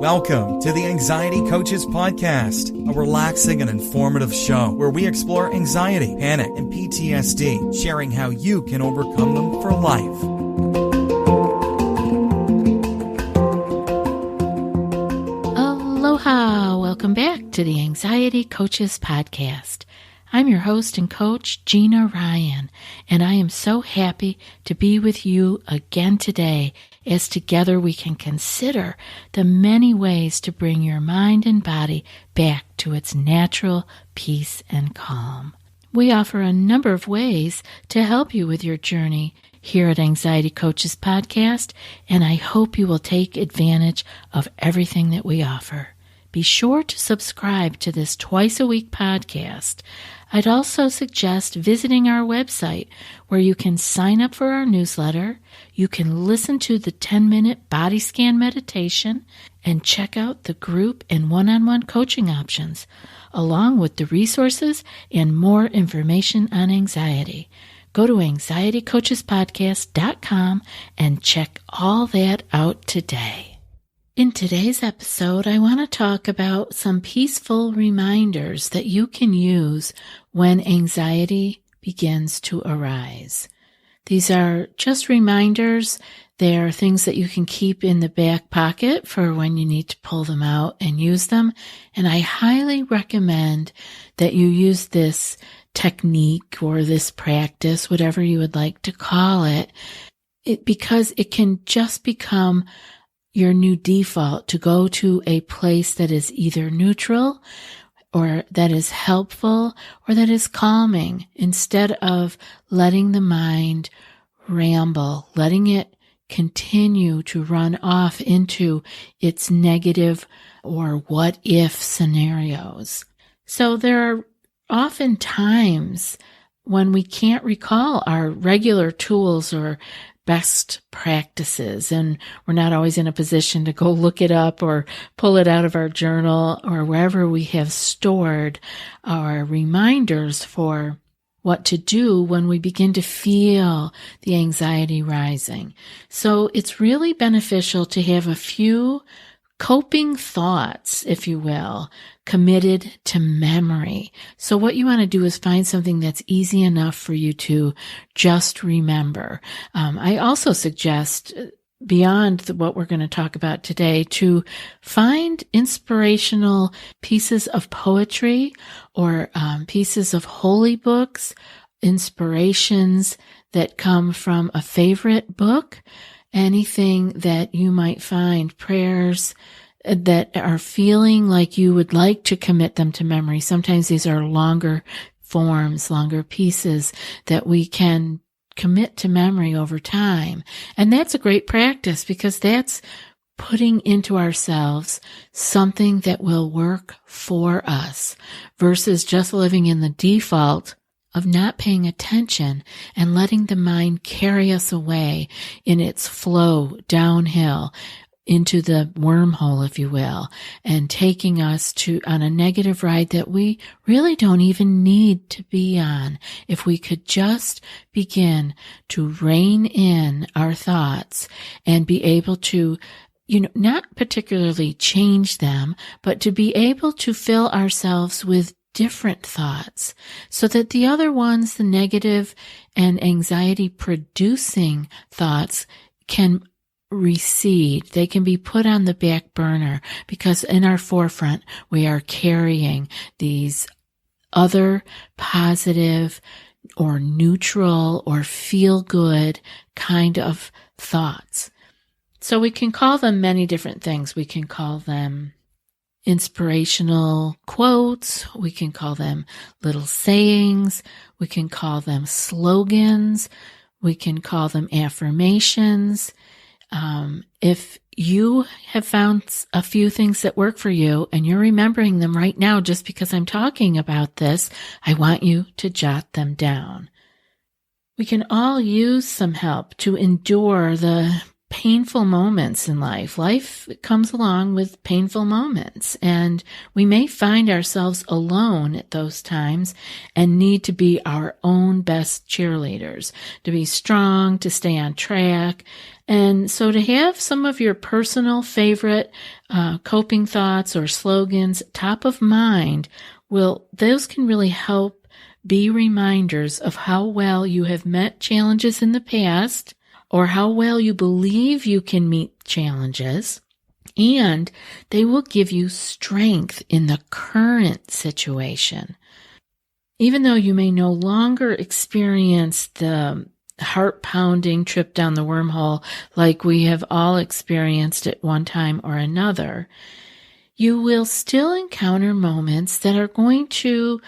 Welcome to the Anxiety Coaches Podcast, a relaxing and informative show where we explore anxiety, panic, and PTSD, sharing how you can overcome them for life. Aloha! Welcome back to the Anxiety Coaches Podcast. I'm your host and coach, Gina Ryan, and I am so happy to be with you again today as together we can consider the many ways to bring your mind and body back to its natural peace and calm. We offer a number of ways to help you with your journey here at Anxiety Coaches Podcast, and I hope you will take advantage of everything that we offer. Be sure to subscribe to this twice-a-week podcast. I'd also suggest visiting our website where you can sign up for our newsletter, you can listen to the 10-minute body scan meditation, and check out the group and one-on-one coaching options, along with the resources and more information on anxiety. Go to anxietycoachespodcast.com and check all that out today. In today's episode, I want to talk about some peaceful reminders that you can use when anxiety begins to arise. These are just reminders. They are things that you can keep in the back pocket for when you need to pull them out and use them. And I highly recommend that you use this technique or this practice, whatever you would like to call it, because it can just become your new default to go to a place that is either neutral or that is helpful or that is calming instead of letting the mind ramble, letting it continue to run off into its negative or what if scenarios. So there are often times when we can't recall our regular tools or best practices, and we're not always in a position to go look it up or pull it out of our journal or wherever we have stored our reminders for what to do when we begin to feel the anxiety rising. So it's really beneficial to have a few coping thoughts, if you will, committed to memory. So what you want to do is find something that's easy enough for you to just remember. I also suggest, beyond what we're going to talk about today, to find inspirational pieces of poetry or pieces of holy books, inspirations that come from a favorite book, anything that you might find, prayers that are feeling like you would like to commit them to memory. Sometimes these are longer forms, longer pieces that we can commit to memory over time. And that's a great practice because that's putting into ourselves something that will work for us versus just living in the default of not paying attention and letting the mind carry us away in its flow downhill into the wormhole, if you will, and taking us on a negative ride that we really don't even need to be on. If we could just begin to rein in our thoughts and be able to, not particularly change them, but to be able to fill ourselves with different thoughts so that the other ones, the negative and anxiety producing thoughts, can recede. They can be put on the back burner because in our forefront, we are carrying these other positive or neutral or feel good kind of thoughts. So we can call them many different things. We can call them inspirational quotes. We can call them little sayings. We can call them slogans. We can call them affirmations. If you have found a few things that work for you and you're remembering them right now just because I'm talking about this, I want you to jot them down. We can all use some help to endure the painful moments in life. Life comes along with painful moments, and we may find ourselves alone at those times and need to be our own best cheerleaders, to be strong, to stay on track. And so to have some of your personal favorite coping thoughts or slogans top of mind, those can really help be reminders of how well you have met challenges in the past, or how well you believe you can meet challenges, and they will give you strength in the current situation. Even though you may no longer experience the heart-pounding trip down the wormhole like we have all experienced at one time or another, you will still encounter moments that are going to,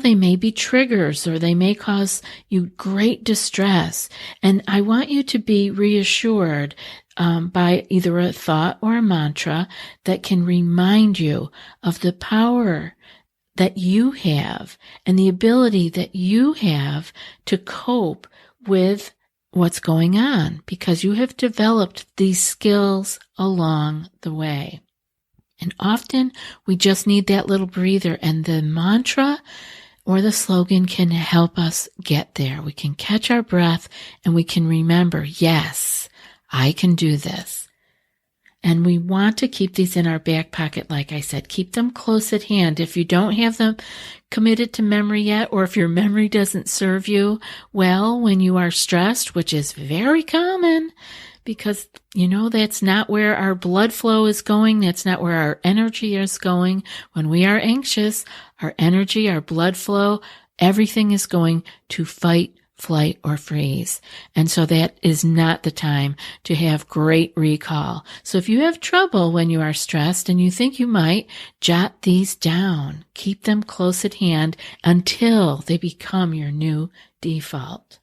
they may be triggers, or they may cause you great distress. And I want you to be reassured by either a thought or a mantra that can remind you of the power that you have and the ability that you have to cope with what's going on, because you have developed these skills along the way. And often we just need that little breather, and the mantra or the slogan can help us get there. We can catch our breath and we can remember, yes, I can do this. And we want to keep these in our back pocket, like I said. Keep them close at hand. If you don't have them committed to memory yet, or if your memory doesn't serve you well when you are stressed, which is very common, because, that's not where our blood flow is going. That's not where our energy is going. When we are anxious, our energy, our blood flow, everything is going to fight, flight, or freeze. And so that is not the time to have great recall. So if you have trouble when you are stressed and you think you might, jot these down. Keep them close at hand until they become your new default.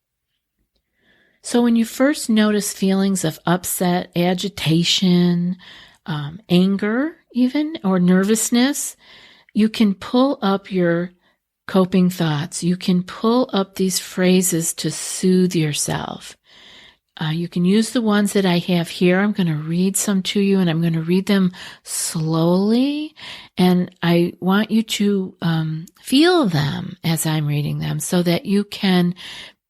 So when you first notice feelings of upset, agitation, anger even, or nervousness, you can pull up your coping thoughts. You can pull up these phrases to soothe yourself. You can use the ones that I have here. I'm going to read some to you, and I'm going to read them slowly. And I want you to feel them as I'm reading them so that you can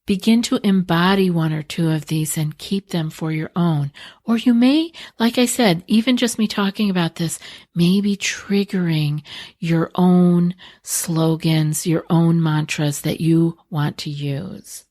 begin to embody one or two of these and keep them for your own. Or you may, like I said, even just me talking about this, may be triggering your own slogans, your own mantras that you want to use.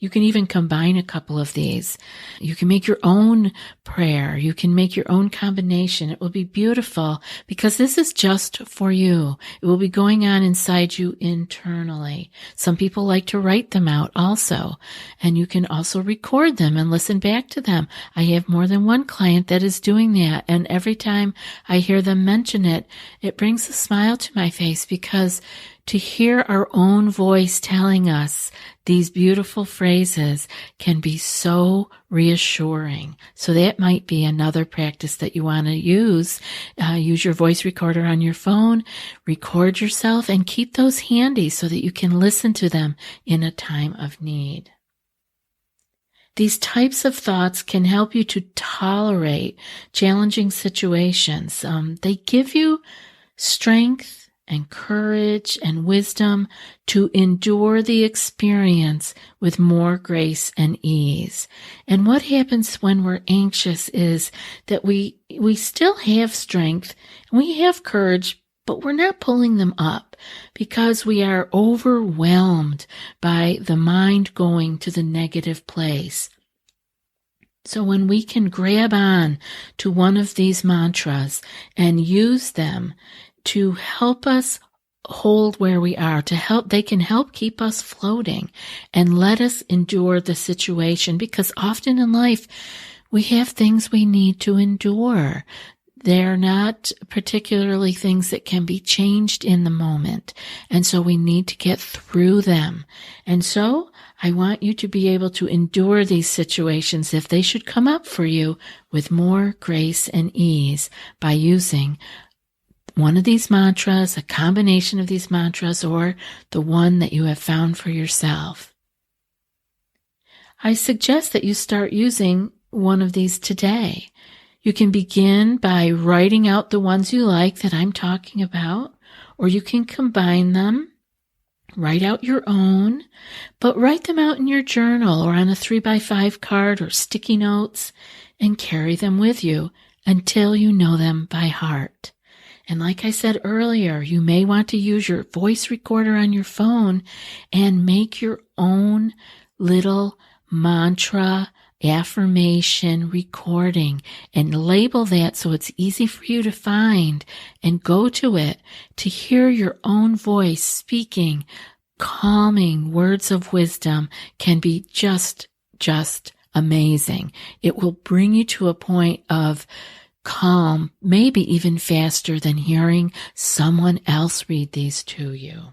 You can even combine a couple of these. You can make your own prayer. You can make your own combination. It will be beautiful because this is just for you. It will be going on inside you internally. Some people like to write them out also, and you can also record them and listen back to them. I have more than one client that is doing that, and every time I hear them mention it, it brings a smile to my face, because to hear our own voice telling us these beautiful phrases can be so reassuring. So that might be another practice that you want to use. Use your voice recorder on your phone, record yourself, and keep those handy so that you can listen to them in a time of need. These types of thoughts can help you to tolerate challenging situations. They give you strength and courage and wisdom to endure the experience with more grace and ease. And what happens when we're anxious is that we still have strength and we have courage, but we're not pulling them up because we are overwhelmed by the mind going to the negative place. So when we can grab on to one of these mantras and use them to help us hold where we are, they can help keep us floating and let us endure the situation, because often in life we have things we need to endure. They're not particularly things that can be changed in the moment, and so we need to get through them. And so I want you to be able to endure these situations, if they should come up for you, with more grace and ease by using one of these mantras, a combination of these mantras, or the one that you have found for yourself. I suggest that you start using one of these today. You can begin by writing out the ones you like that I'm talking about, or you can combine them, write out your own, but write them out in your journal or on a 3x5 card or sticky notes and carry them with you until you know them by heart. And like I said earlier, you may want to use your voice recorder on your phone and make your own little mantra affirmation recording and label that so it's easy for you to find and go to it to hear your own voice speaking. Calming words of wisdom can be just amazing. It will bring you to a point of calm, maybe even faster than hearing someone else read these to you.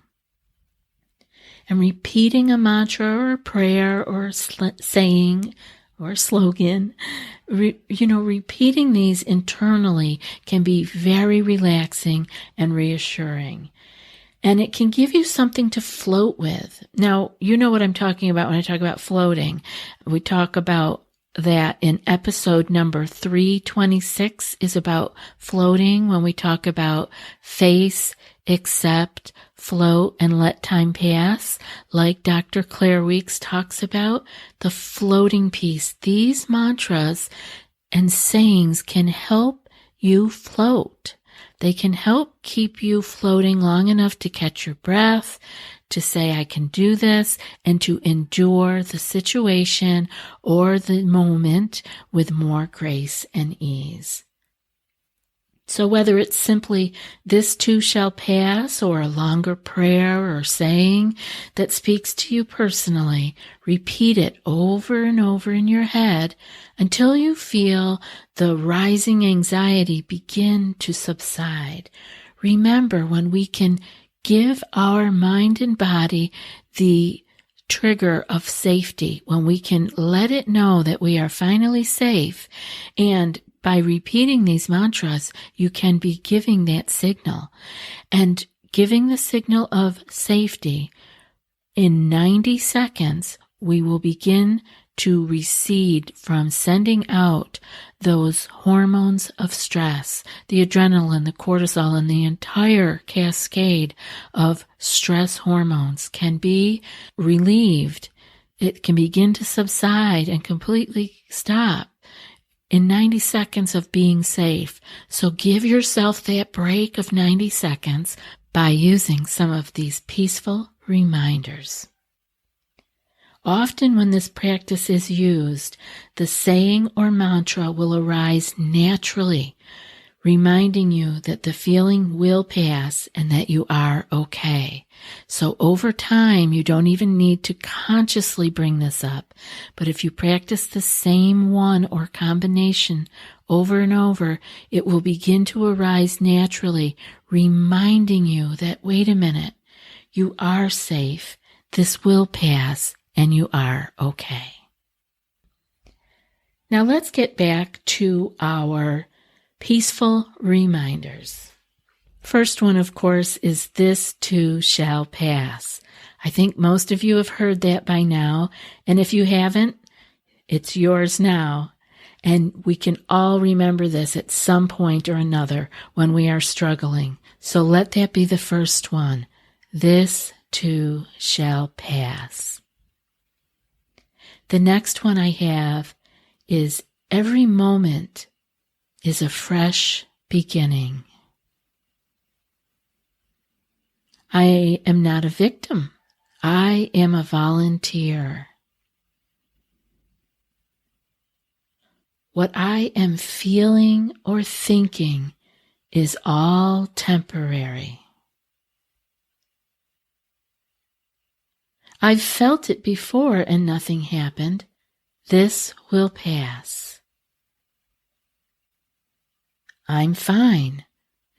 And repeating a mantra or a prayer or a saying or a slogan, repeating these internally can be very relaxing and reassuring. And it can give you something to float with. Now, you know what I'm talking about when I talk about floating. We talk about that in episode number 326 is about floating when we talk about face, accept, float, and let time pass. Like Dr. Claire Weeks talks about, the floating piece. These mantras and sayings can help you float. They can help keep you floating long enough to catch your breath, to say, I can do this, and to endure the situation or the moment with more grace and ease. So whether it's simply, this too shall pass, or a longer prayer or saying that speaks to you personally, repeat it over and over in your head until you feel the rising anxiety begin to subside. Remember, when we can give our mind and body the trigger of safety, when we can let it know that we are finally safe, and by repeating these mantras, you can be giving that signal. And giving the signal of safety, in 90 seconds, we will begin to recede from sending out those hormones of stress, the adrenaline, the cortisol, and the entire cascade of stress hormones can be relieved. It can begin to subside and completely stop in 90 seconds of being safe. So give yourself that break of 90 seconds by using some of these peaceful reminders. Often when this practice is used, the saying or mantra will arise naturally, reminding you that the feeling will pass and that you are okay. So over time, you don't even need to consciously bring this up. But if you practice the same one or combination over and over, it will begin to arise naturally, reminding you that, wait a minute, you are safe, this will pass, and you are okay. Now let's get back to our peaceful reminders. First one, of course, is this too shall pass. I think most of you have heard that by now, and if you haven't, it's yours now. And we can all remember this at some point or another when we are struggling. So let that be the first one. This too shall pass. The next one I have is every moment is a fresh beginning. I am not a victim. I am a volunteer. What I am feeling or thinking is all temporary. I've felt it before and nothing happened. This will pass. I'm fine.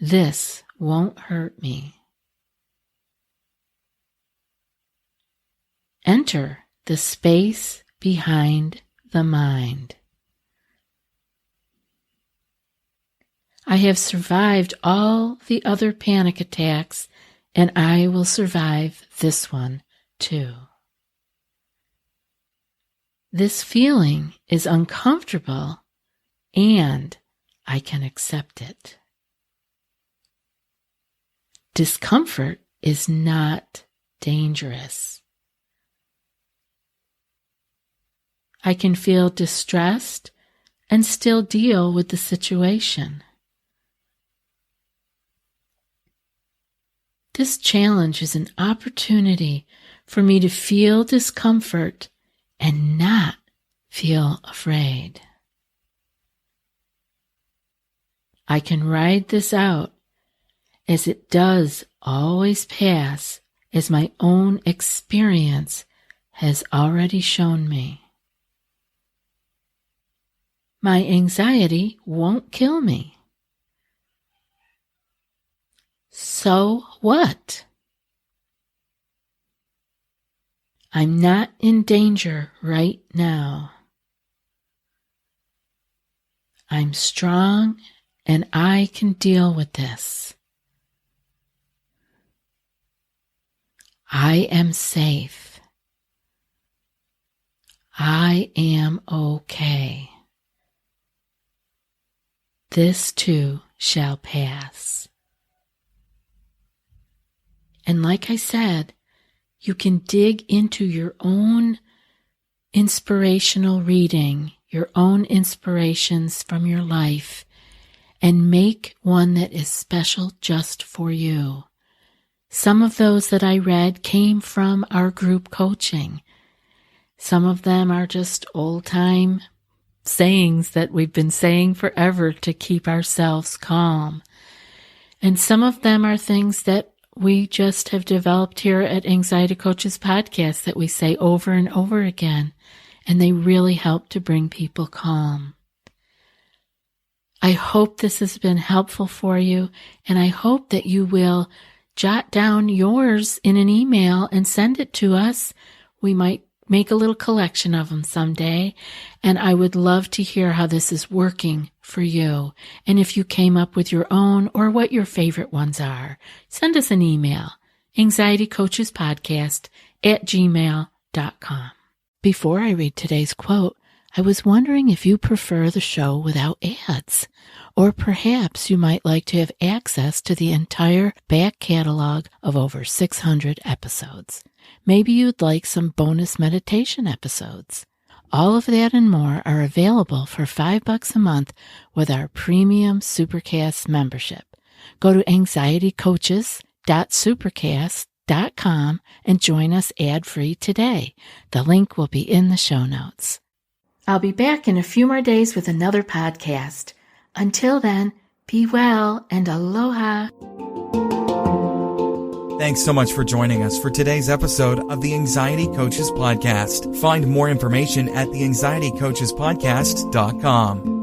This won't hurt me. Enter the space behind the mind. I have survived all the other panic attacks, and I will survive this one too. This feeling is uncomfortable and I can accept it. Discomfort is not dangerous. I can feel distressed and still deal with the situation. This challenge is an opportunity for me to feel discomfort and not feel afraid. I can ride this out, as it does always pass, as my own experience has already shown me. My anxiety won't kill me. So what? I'm not in danger right now. I'm strong and I can deal with this. I am safe. I am okay. This too shall pass. And like I said, you can dig into your own inspirational reading, your own inspirations from your life, and make one that is special just for you. Some of those that I read came from our group coaching. Some of them are just old-time sayings that we've been saying forever to keep ourselves calm. And some of them are things that we just have developed here at Anxiety Coaches Podcast that we say over and over again, and they really help to bring people calm. I hope this has been helpful for you, and I hope that you will jot down yours in an email and send it to us. We might make a little collection of them someday, and I would love to hear how this is working for you. And if you came up with your own or what your favorite ones are, send us an email, anxietycoachespodcast@gmail.com. Before I read today's quote, I was wondering if you prefer the show without ads, or perhaps you might like to have access to the entire back catalog of over 600 episodes. Maybe you'd like some bonus meditation episodes. All of that and more are available for $5 a month with our premium Supercast membership. Go to anxietycoaches.supercast.com and join us ad-free today. The link will be in the show notes. I'll be back in a few more days with another podcast. Until then, be well and aloha. Thanks so much for joining us for today's episode of the Anxiety Coaches Podcast. Find more information at theanxietycoachespodcast.com.